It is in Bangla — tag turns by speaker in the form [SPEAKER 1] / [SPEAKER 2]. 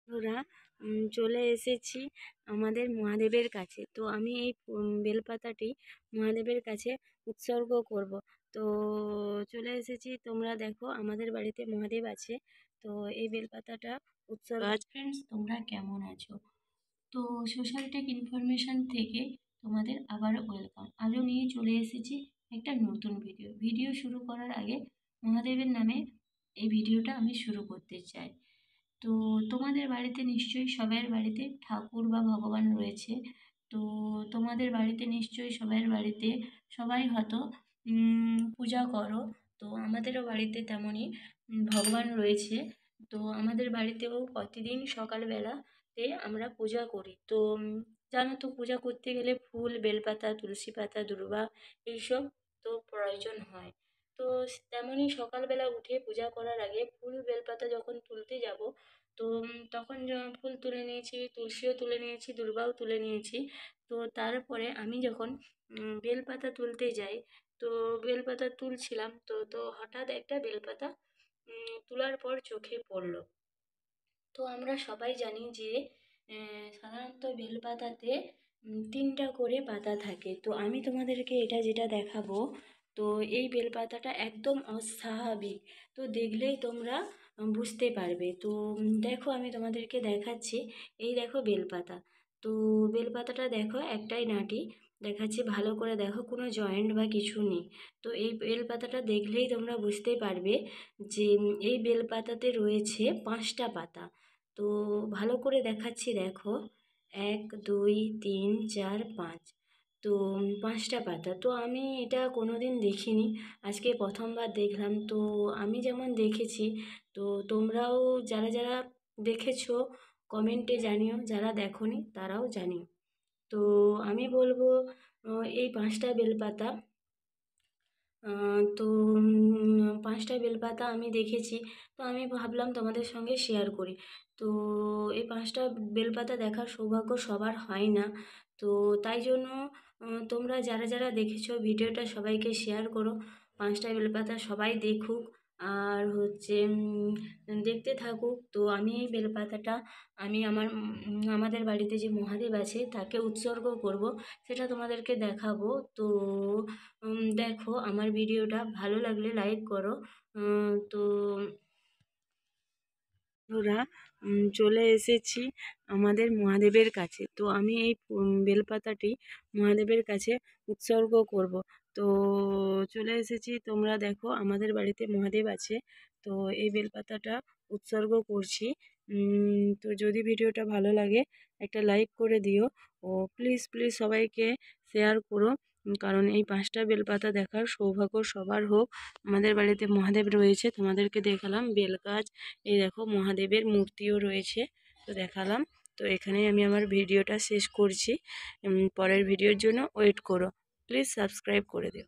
[SPEAKER 1] ওরা চলে এসেছি আমাদের মহাদেবের কাছে। তো আমি এই বেলপাতাটি মহাদেবের কাছে উৎসর্গ করব। তো চলে এসেছি, তোমরা দেখো আমাদের বাড়িতে মহাদেব আছে। তো এই বেলপাতাটা উৎসর্গ। ফ্রেন্ডস, তোমরা কেমন আছো? তো সোশ্যাল টেক ইনফরমেশন থেকে তোমাদের আবারও ওয়েলকাম। আজও নিয়ে চলে এসেছি একটা নতুন ভিডিও শুরু করার আগে মহাদেবের নামে এই ভিডিওটা আমি শুরু করতে চাই। তো তোমাদের বাড়িতে নিশ্চয়ই সবার বাড়িতে ঠাকুর বা ভগবান রয়েছে। তো তোমাদের বাড়িতে নিশ্চয়ই সবার বাড়িতে সবাই হয়তো পূজা করো। তো আমাদেরও বাড়িতে তেমনই ভগবান রয়েছে। তো আমাদের বাড়িতেও প্রতিদিন সকালবেলাতে আমরা পূজা করি। তো জানো তো, পূজা করতে গেলে ফুল, বেলপাতা, তুলসী পাতা, দূর্বা এইসব তো প্রয়োজন হয়। তো তেমনই সকালবেলা উঠে পূজা করার আগে ফুল বেলপাতা যখন তুলতে যাব, তো তখন ফুল তুলে নিয়েছি, তুলসীও তুলে নিয়েছি, দূর্বাও তুলে নিয়েছি। তো তারপরে আমি যখন বেলপাতা তুলতে যাই, তো বেলপাতা তুলছিলাম, তো হঠাৎ একটা বেলপাতা তোলার পর চোখে পড়লো। তো আমরা সবাই জানি যে সাধারণত বেলপাতাতে 3টা করে পাতা থাকে। তো আমি তোমাদেরকে এটা যেটা দেখাবো, তো এই বেলপাতাটা একদম অস্বাভাবিক। তো দেখলেই তোমরা বুঝতে পারবে। তো দেখো, আমি তোমাদেরকে দেখাচ্ছি। এই দেখো বেলপাতা। তো বেলপাতাটা দেখো, একটাই নাটি দেখাচ্ছি, ভালো করে দেখো, কোনো জয়েন্ট বা কিছু নেই। তো এই বেলপাতাটা দেখলেই তোমরা বুঝতে পারবে যে এই বেলপাতাতে রয়েছে 5টা পাতা। তো ভালো করে দেখাচ্ছি, দেখো, 1 2 3 4 5। তো 5টা পাতা। তো আমি এটা কোনোদিন দেখিনি, আজকে প্রথমবার দেখলাম। তো আমি যেমন দেখেছি, তো তোমরাও যারা যারা দেখেছো কমেন্টে জানিও, যারা দেখোনি তারাও জানিও। তো আমি বলবো, এই 5টা বেলপাতা, তো 5টা বেলপাতা আমি দেখেছি। তো আমি ভাবলাম তোমাদের সঙ্গে শেয়ার করি। তো এই 5টা বেলপাতা দেখার সৌভাগ্য সবার হয় না। তো তাই জন্য তোমরা যারা যারা দেখেছো ভিডিওটা সবাইকে শেয়ার করো। 5টা বেলপাতা সবাই দেখুক, আর হচ্ছে দেখতে থাকুক। তো আমি এই বেলপাতাটা আমি আমাদের বাড়িতে যে মহাদেব আছে তাকে উৎসর্গ করব, সেটা তোমাদেরকে দেখাবো। তো দেখো, আমার ভিডিওটা ভালো লাগলে লাইক করো। তো ওরা চলে এসেছি আমাদের মহাদেবের কাছে। তো আমি এই বেলপাতাটি মহাদেবের কাছে উৎসর্গ করব। তো চলে এসেছি, তোমরা দেখো আমাদের বাড়িতে মহাদেব আছে। তো এই বেলপাতাটা উৎসর্গ করছি। তো যদি ভিডিওটা ভালো লাগে একটা লাইক করে দিও, ও প্লিজ প্লিজ সবাইকে শেয়ার করো। কারণ এই 5টা বেলপাতা দেখার সৌভাগ্য সবার হোক। আমাদের বাড়িতে মহাদেব রয়েছে, তোমাদেরকে দেখালাম বেলগাছ। এই দেখো মহাদেবের মূর্তিও রয়েছে, তো দেখালাম। তো এখানেই আমি আমার ভিডিওটা শেষ করছি। পরের ভিডিওর জন্য ওয়েট করো, প্লিজ সাবস্ক্রাইব করে দিও।